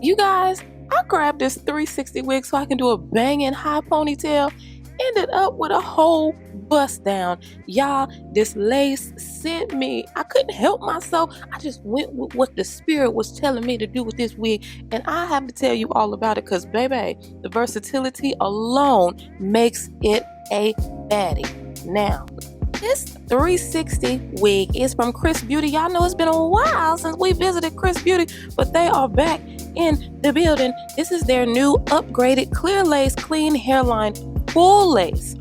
You guys, I grabbed this 360 wig so I can do a banging high ponytail. Ended up with a whole bust down. Y'all, this lace sent me. I couldn't help myself. I just went with what the spirit was telling me to do with this wig. And I have to tell you all about it because, baby, the versatility alone makes it a baddie. Now, this 360 wig is from Xrsbeauty. Y'all know it's been a while since we visited Xrsbeauty, but they are back in the building. This is their new upgraded clear lace clean hairline full lace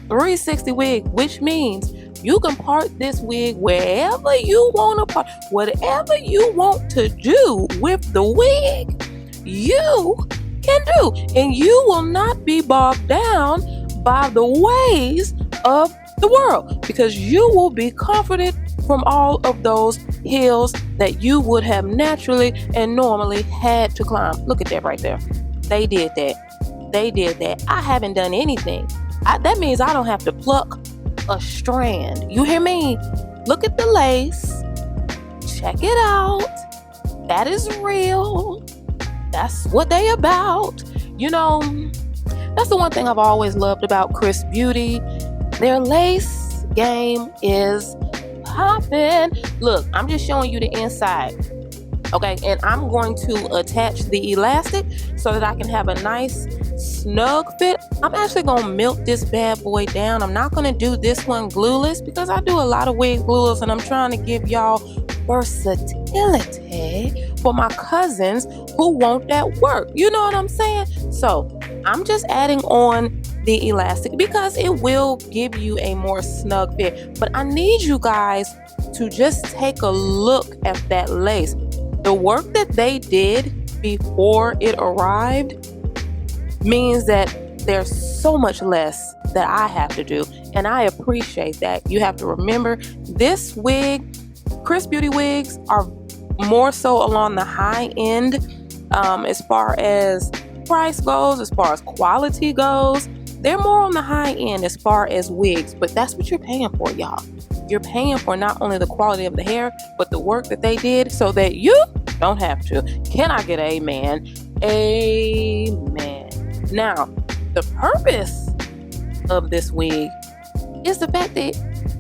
360 wig, which means you can part this wig wherever you want to part. Whatever you want to do with the wig, you can do, and you will not be bogged down by the ways of the world, because you will be comforted from all of those hills that you would have naturally and normally had to climb. Look at that right there. They did that. They did that. I haven't done anything. That means I don't have to pluck a strand. You hear me? Look at the lace. Check it out. That is real. That's what they about. You know, that's the one thing I've always loved about Xrsbeauty. Their lace game is popping. Look, I'm just showing you the inside. Okay, and I'm going to attach the elastic so that I can have a nice snug fit. I'm actually going to melt this bad boy down. I'm not going to do this one glueless because I do a lot of wig glueless, and I'm trying to give y'all versatility for my cousins who want that work. You know what I'm saying? So I'm just adding on the elastic because it will give you a more snug fit. But I need you guys to just take a look at that lace. The work that they did before it arrived means that there's so much less that I have to do, and I appreciate that. You have to remember, this wig, Xrsbeauty wigs, are more so along the high end as far as price goes, as far as quality goes. They're more on the high end as far as wigs, but that's what you're paying for, y'all. You're paying for not only the quality of the hair, but the work that they did so that you don't have to. Can I get an amen? Amen. Now, the purpose of this wig is the fact that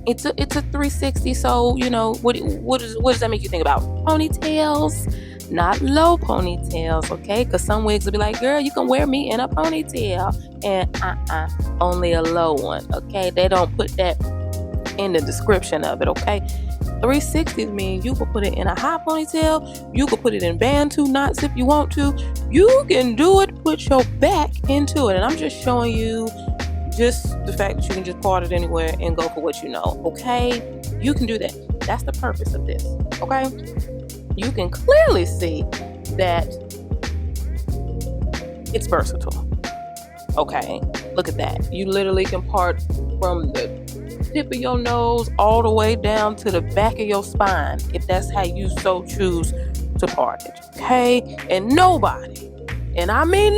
it's a 360. So, you know, what does that make you think about? Ponytails, not low ponytails, okay? Because some wigs will be like, girl, you can wear me in a ponytail. And only a low one, okay? They don't put that in the description of it, okay? 360s mean you can put it in a high ponytail, you can put it in bantu knots if you want to. You can do it, put your back into it. And I'm just showing you just the fact that you can just part it anywhere and go for what you know, okay? You can do that. That's the purpose of this, okay? You can clearly see that it's versatile. Okay, look at that. You literally can part from the tip of your nose all the way down to the back of your spine if that's how you so choose to part it, okay? And nobody, and I mean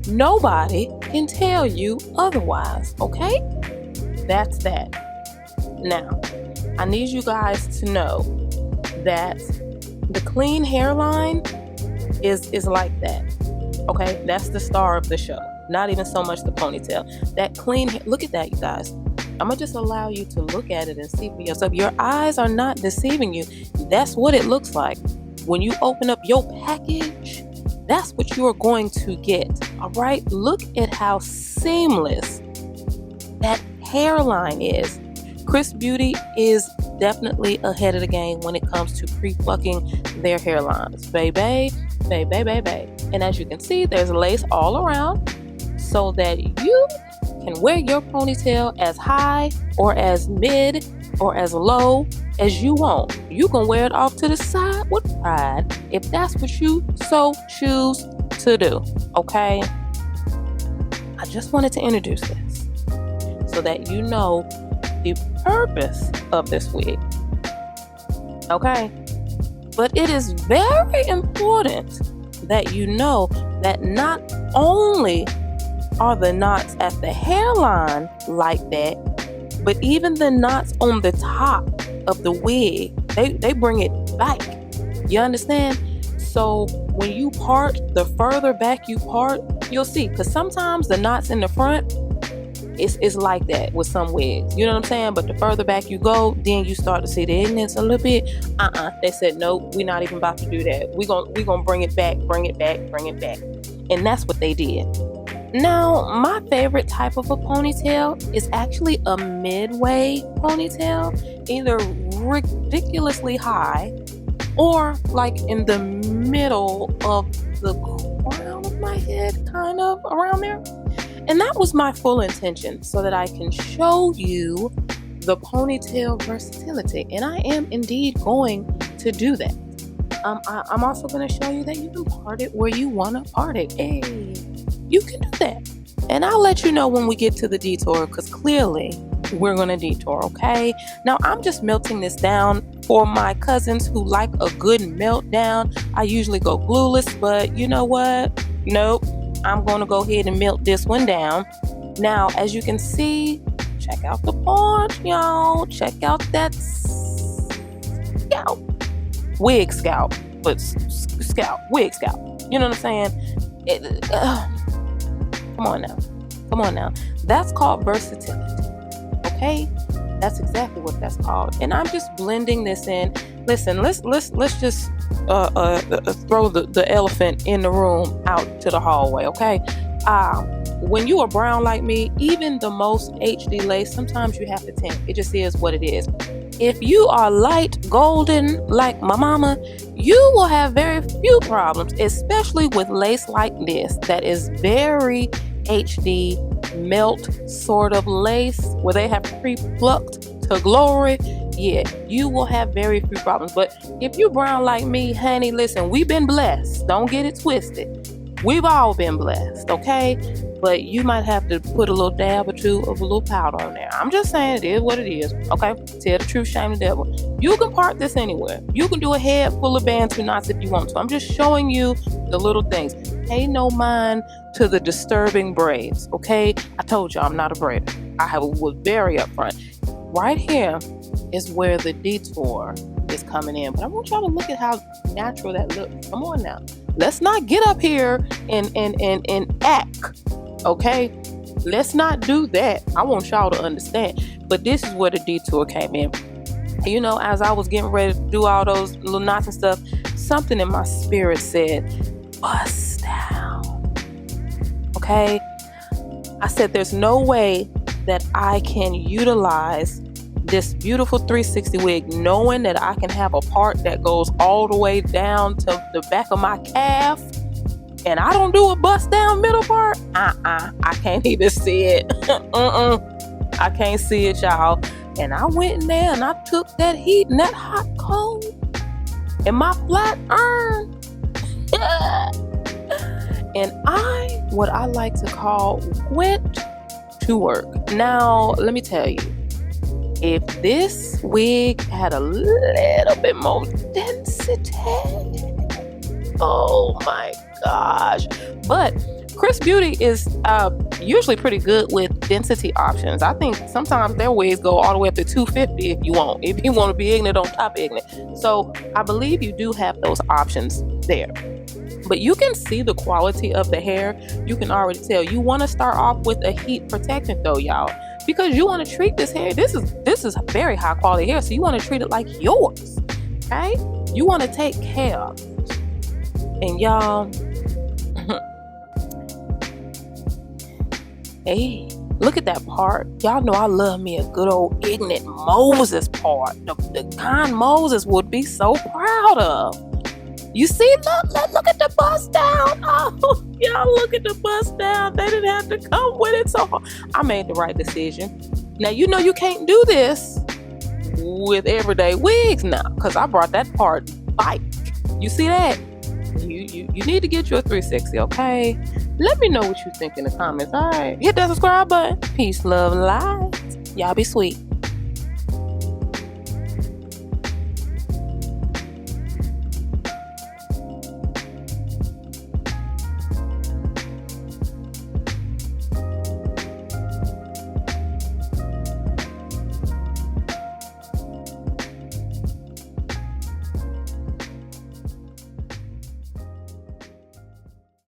nobody can tell you otherwise, okay? That's that. Now, I need you guys to know that the clean hairline is like that, okay? That's the star of the show. Not even so much the ponytail. That clean hair, look at that, you guys. I'm gonna just allow you to look at it and see for yourself. Your eyes are not deceiving you. That's what it looks like. When you open up your package, that's what you're going to get, all right? Look at how seamless that hairline is. Xrsbeauty is definitely ahead of the game when it comes to pre-plucking their hairlines. Baby. And as you can see, there's lace all around so that you can wear your ponytail as high or as mid or as low as you want. You can wear it off to the side with pride if that's what you so choose to do, okay? I just wanted to introduce this so that you know the purpose of this wig, okay? But it is very important that you know that not only are the knots at the hairline like that, but even the knots on the top of the wig, they bring it back. You understand? So when you part, the further back you part, you'll see, because sometimes the knots in the front, it's like that with some wigs, you know what I'm saying? But the further back you go, then you start to see the ignorance a little bit. They said nope, we're not even about to do that. We gonna bring it back. And that's what they did. Now, my favorite type of a ponytail is actually a midway ponytail, either ridiculously high or like in the middle of the crown of my head, kind of around there. And that was my full intention, so that I can show you the ponytail versatility. And I am indeed going to do that. I'm also going to show you that you can part it where you want to part it. Hey, you can do that. And I'll let you know when we get to the detour, because clearly we're going to detour, okay? Now, I'm just melting this down for my cousins who like a good meltdown. I usually go glueless, but you know what? Nope. I'm going to go ahead and melt this one down. Now, as you can see, check out the part, y'all. Check out that scalp. Wig scalp, but scalp, wig scalp. You know what I'm saying? Come on now. That's called versatility, okay? That's exactly what that's called. And I'm just blending this in. Listen, let's just throw the elephant in the room out to the hallway, okay? When you are brown like me, even the most HD lace, sometimes you have to tint. It just is what it is. If you are light golden like my mama, you will have very few problems, especially with lace like this that is very HD melt sort of lace where they have pre-plucked to glory. Yeah, you will have very few problems. But if you brown like me, honey, listen, we've been blessed. Don't get it twisted. We've all been blessed, okay? But you might have to put a little dab or two of a little powder on there. I'm just saying, it is what it is, okay? Tell the truth, shame the devil. You can part this anywhere. You can do a head full of bantu knots if you want to. I'm just showing you the little things. Pay no mind to the disturbing braids, okay? I told you I'm not a braider. was very upfront. Right here is where the detour is coming in. But I want y'all to look at how natural that looks. Come on now. Let's not get up here and act, okay? Let's not do that. I want y'all to understand. But this is where the detour came in. You know, as I was getting ready to do all those little knots and stuff, something in my spirit said, bust down. Okay? I said, there's no way that I can utilize this beautiful 360 wig knowing that I can have a part that goes all the way down to the back of my calf and I don't do a bust down middle part. I can't even see it. I can't see it, y'all. And I went in there and I took that heat and that hot coal in my flat iron and what I like to call went to work. Now, let me tell you, if this wig had a little bit more density, oh my gosh. But Xrsbeauty is usually pretty good with density options. I think sometimes their wigs go all the way up to 250 if you want to be ignorant on top of ignorant. So I believe you do have those options there. But you can see the quality of the hair. You can already tell. You want to start off with a heat protectant though, y'all, because you want to treat this hair. This is very high quality hair, so you want to treat it like yours. Okay? You want to take care of it. And y'all, hey, look at that part. Y'all know I love me a good old ignorant Moses part. The kind Moses would be so proud of. You see, look at the bust down. Oh, y'all, look at the bust down. They didn't have to come with it. So I made the right decision. Now, you know you can't do this with everyday wigs now, because I brought that part bike. You see that? You need to get you a 360, okay? Let me know what you think in the comments. All right, hit that subscribe button. Peace, love, light. Y'all be sweet.